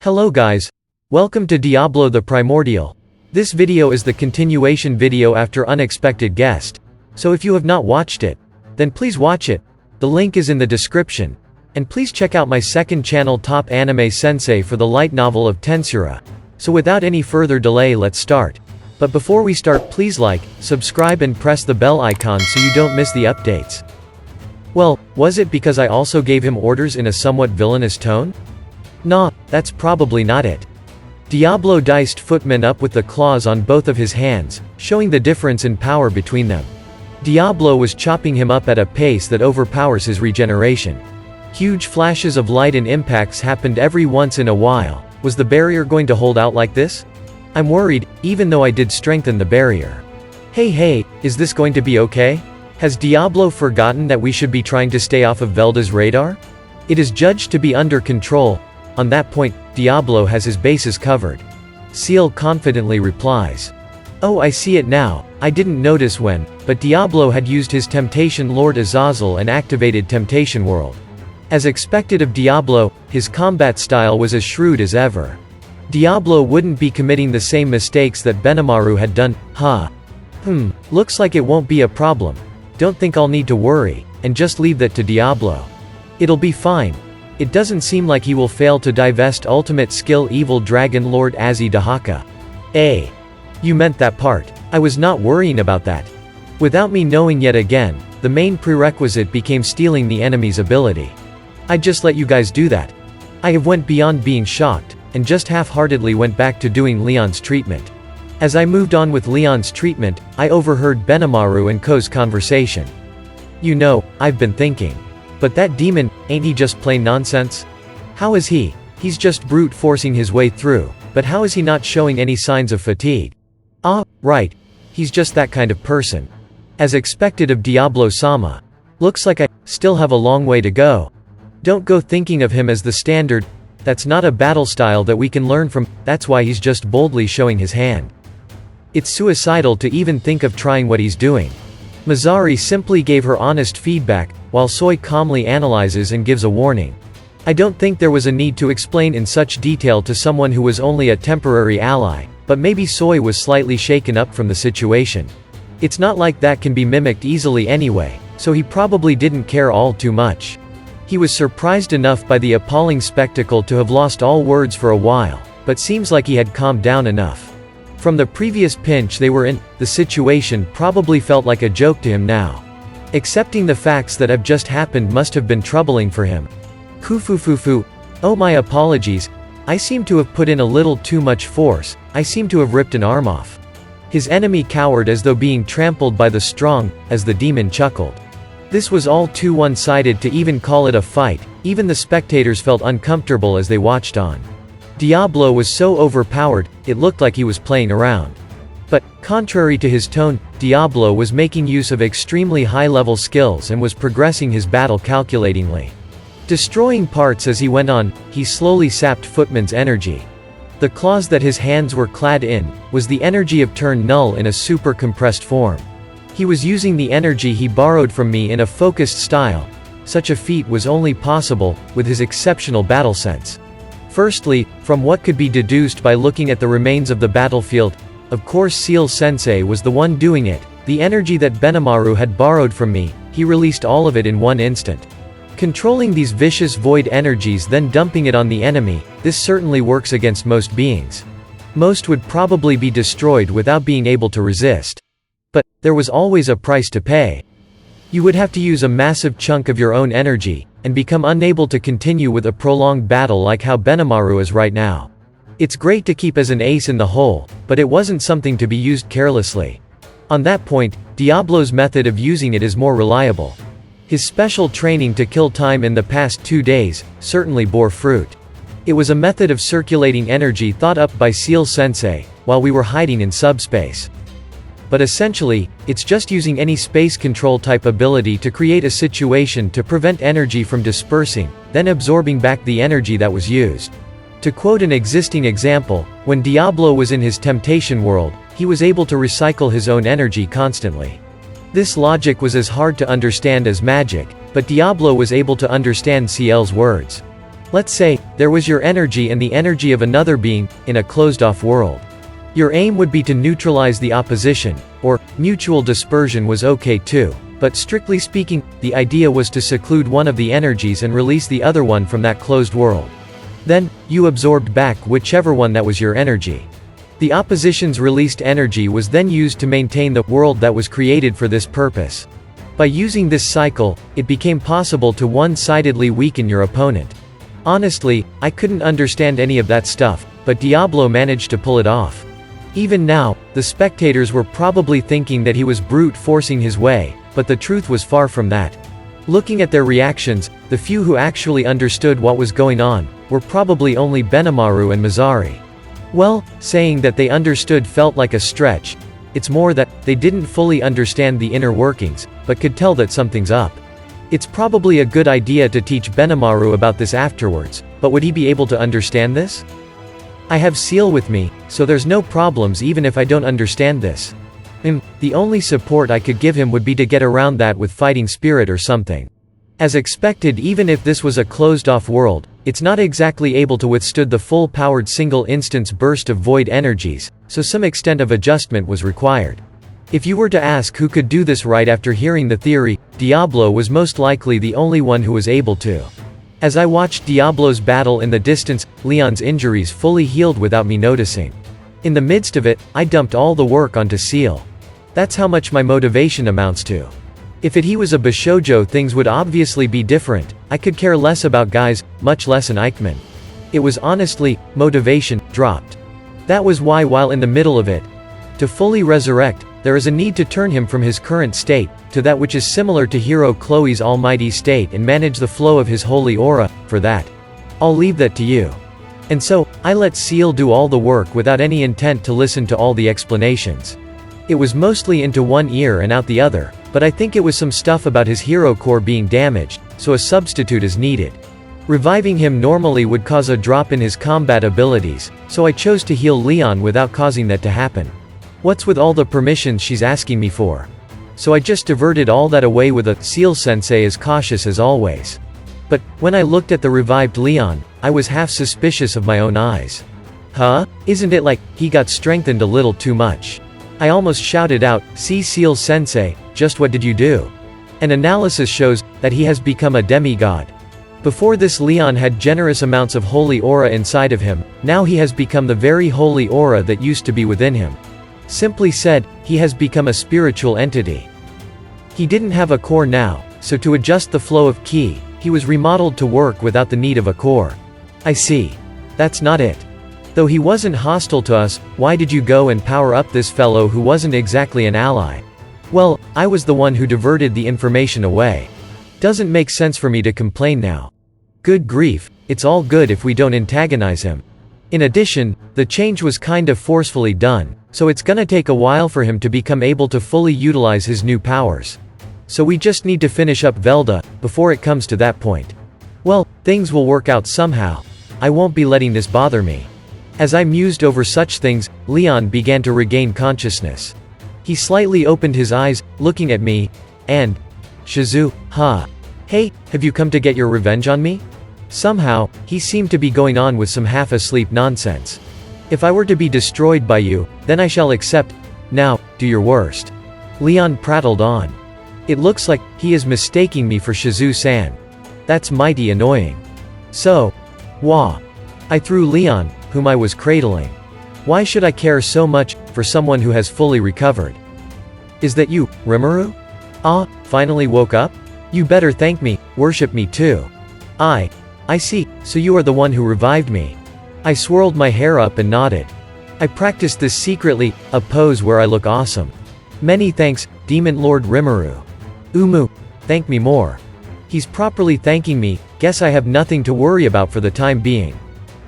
Hello guys. Welcome to Diablo the Primordial. This video is the continuation video after Unexpected Guest. So if you have not watched it, then please watch it. The link is in the description. And please check out my second channel Top Anime Sensei for the light novel of Tensura. So without any further delay, let's start. But before we start, please like, subscribe and press the bell icon so you don't miss the updates. Well, was it because I also gave him orders in a somewhat villainous tone? Nah, that's probably not it. Diablo diced Footman up with the claws on both of his hands, showing the difference in power between them. Diablo was chopping him up at a pace that overpowers his regeneration. Huge flashes of light and impacts happened every once in a while. Was the barrier going to hold out like this? I'm worried, even though I did strengthen the barrier. Hey, is this going to be okay? Has Diablo forgotten that we should be trying to stay off of Velda's radar? It is judged to be under control. On that point, Diablo has his bases covered. Seal confidently replies. Oh, I see it now. I didn't notice when, but Diablo had used his Temptation Lord Azazel and activated Temptation World. As expected of Diablo, his combat style was as shrewd as ever. Diablo wouldn't be committing the same mistakes that Benimaru had done, huh? Looks like it won't be a problem. Don't think I'll need to worry, and just leave that to Diablo. It'll be fine. It doesn't seem like he will fail to divest ultimate skill Evil Dragon Lord Azzy Dahaka. You meant that part. I was not worrying about that. Without me knowing yet again, the main prerequisite became stealing the enemy's ability. I just let you guys do that. I have went beyond being shocked, and just half-heartedly went back to doing Leon's treatment. As I moved on with Leon's treatment, I overheard Benimaru and Ko's conversation. You know, I've been thinking. But that demon, ain't he just plain nonsense? How is he? He's just brute forcing his way through, but how is he not showing any signs of fatigue? Ah, right. He's just that kind of person. As expected of Diablo-sama. Looks like I still have a long way to go. Don't go thinking of him as the standard. That's not a battle style that we can learn from, that's why he's just boldly showing his hand. It's suicidal to even think of trying what he's doing. Mizari simply gave her honest feedback, while Soy calmly analyzes and gives a warning. I don't think there was a need to explain in such detail to someone who was only a temporary ally, but maybe Soy was slightly shaken up from the situation. It's not like that can be mimicked easily anyway, so he probably didn't care all too much. He was surprised enough by the appalling spectacle to have lost all words for a while, but seems like he had calmed down enough. From the previous pinch they were in, the situation probably felt like a joke to him now. Accepting the facts that have just happened must have been troubling for him. Kufufufu. Oh, my apologies. I seem to have put in a little too much force. I seem to have ripped an arm off. His enemy cowered as though being trampled by the strong, as the demon chuckled. This was all too one-sided to even call it a fight. Even the spectators felt uncomfortable as they watched on. Diablo was so overpowered, it looked like he was playing around. But, contrary to his tone, Diablo was making use of extremely high-level skills and was progressing his battle calculatingly. Destroying parts as he went on, he slowly sapped Footman's energy. The claws that his hands were clad in, was the energy of Turn Null in a super compressed form. He was using the energy he borrowed from me in a focused style. Such a feat was only possible, with his exceptional battle sense. Firstly, from what could be deduced by looking at the remains of the battlefield, of course Seal Sensei was the one doing it. The energy that Benimaru had borrowed from me, he released all of it in one instant. Controlling these vicious void energies then dumping it on the enemy, this certainly works against most beings. Most would probably be destroyed without being able to resist. But, there was always a price to pay. You would have to use a massive chunk of your own energy, and become unable to continue with a prolonged battle like how Benimaru is right now. It's great to keep as an ace in the hole, but it wasn't something to be used carelessly. On that point, Diablo's method of using it is more reliable. His special training to kill time in the past 2 days, certainly bore fruit. It was a method of circulating energy thought up by Seal Sensei, while we were hiding in subspace. But essentially, it's just using any space control type ability to create a situation to prevent energy from dispersing, then absorbing back the energy that was used. To quote an existing example, when Diablo was in his Temptation World, he was able to recycle his own energy constantly. This logic was as hard to understand as magic, but Diablo was able to understand Ciel's words. Let's say, there was your energy and the energy of another being, in a closed-off world. Your aim would be to neutralize the opposition, or, mutual dispersion was okay too, but strictly speaking, the idea was to seclude one of the energies and release the other one from that closed world. Then, you absorbed back whichever one that was your energy. The opposition's released energy was then used to maintain the world that was created for this purpose. By using this cycle, it became possible to one-sidedly weaken your opponent. Honestly, I couldn't understand any of that stuff, but Diablo managed to pull it off. Even now, the spectators were probably thinking that he was brute forcing his way, but the truth was far from that. Looking at their reactions, the few who actually understood what was going on, were probably only Benimaru and Mizari. Well, saying that they understood felt like a stretch. It's more that, they didn't fully understand the inner workings, but could tell that something's up. It's probably a good idea to teach Benimaru about this afterwards, but would he be able to understand this? I have Seal with me, so there's no problems even if I don't understand this. The only support I could give him would be to get around that with fighting spirit or something. As expected, even if this was a closed-off world, it's not exactly able to withstand the full-powered single-instance burst of void energies, so some extent of adjustment was required. If you were to ask who could do this right after hearing the theory, Diablo was most likely the only one who was able to. As I watched Diablo's battle in the distance, Leon's injuries fully healed without me noticing. In the midst of it, I dumped all the work onto Seal. That's how much my motivation amounts to. If he was a Bishoujo, things would obviously be different. I could care less about guys, much less an Eichmann. It was honestly, motivation dropped. That was why, while in the middle of it, to fully resurrect, there is a need to turn him from his current state, to that which is similar to Hero Chloe's almighty state and manage the flow of his holy aura. For that, I'll leave that to you. And so, I let Seal do all the work without any intent to listen to all the explanations. It was mostly into one ear and out the other, but I think it was some stuff about his hero core being damaged, so a substitute is needed. Reviving him normally would cause a drop in his combat abilities, so I chose to heal Leon without causing that to happen. What's with all the permissions she's asking me for? So I just diverted all that away with a Seal-sensei as cautious as always. But, when I looked at the revived Leon, I was half suspicious of my own eyes. Huh? Isn't it like, he got strengthened a little too much? I almost shouted out, "See, Seal-sensei, just what did you do?" An analysis shows that he has become a demigod. Before this, Leon had generous amounts of holy aura inside of him, now he has become the very holy aura that used to be within him. Simply said, he has become a spiritual entity. He didn't have a core now, so to adjust the flow of ki, he was remodeled to work without the need of a core. I see. That's not it. Though he wasn't hostile to us, why did you go and power up this fellow who wasn't exactly an ally? Well, I was the one who diverted the information away. Doesn't make sense for me to complain now. Good grief, it's all good if we don't antagonize him. In addition, the change was kind of forcefully done, so it's gonna take a while for him to become able to fully utilize his new powers. So we just need to finish up Velda, before it comes to that point. Well, things will work out somehow. I won't be letting this bother me. As I mused over such things, Leon began to regain consciousness. He slightly opened his eyes, looking at me, and, "Shizu, huh? Hey, have you come to get your revenge on me?" Somehow, he seemed to be going on with some half-asleep nonsense. "If I were to be destroyed by you, then I shall accept. Now, do your worst." Leon prattled on. "It looks like he is mistaking me for Shizu-san. That's mighty annoying." "So? Wah." I threw Leon, whom I was cradling. "Why should I care so much for someone who has fully recovered?" "Is that you, Rimuru? Ah, finally woke up? You better thank me, worship me too." I see, so you are the one who revived me." I swirled my hair up and nodded. "I practiced this secretly, a pose where I look awesome. Many thanks, Demon Lord Rimuru." Thank me more." He's properly thanking me, guess I have nothing to worry about for the time being.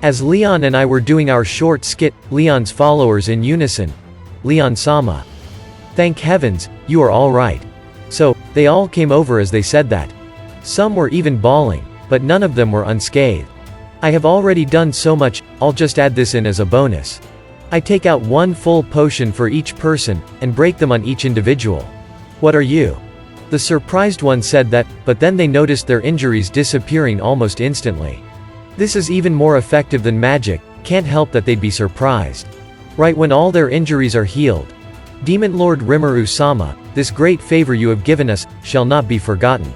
As Leon and I were doing our short skit, Leon's followers in unison, "Leon-sama. Thank heavens, you are all right." So, they all came over as they said that. Some were even bawling, but none of them were unscathed. I have already done so much, I'll just add this in as a bonus. I take out one full potion for each person, and break them on each individual. "What are you?" The surprised one said that, but then they noticed their injuries disappearing almost instantly. This is even more effective than magic, can't help that they'd be surprised. Right when all their injuries are healed. Demon Lord Rimuru-sama, this great favor you have given us, shall not be forgotten.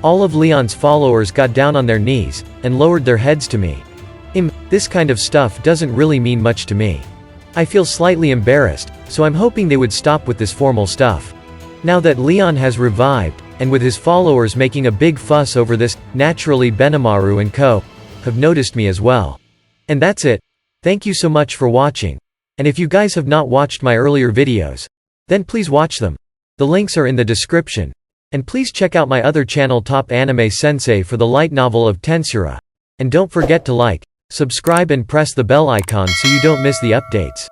All of Leon's followers got down on their knees, and lowered their heads to me. This kind of stuff doesn't really mean much to me. I feel slightly embarrassed, so I'm hoping they would stop with this formal stuff. Now that Leon has revived, and with his followers making a big fuss over this, naturally Benimaru and co. have noticed me as well. And that's it. Thank you so much for watching. And if you guys have not watched my earlier videos, then please watch them. The links are in the description. And please check out my other channel Top Anime Sensei for the light novel of Tensura. And don't forget to like, subscribe and press the bell icon so you don't miss the updates.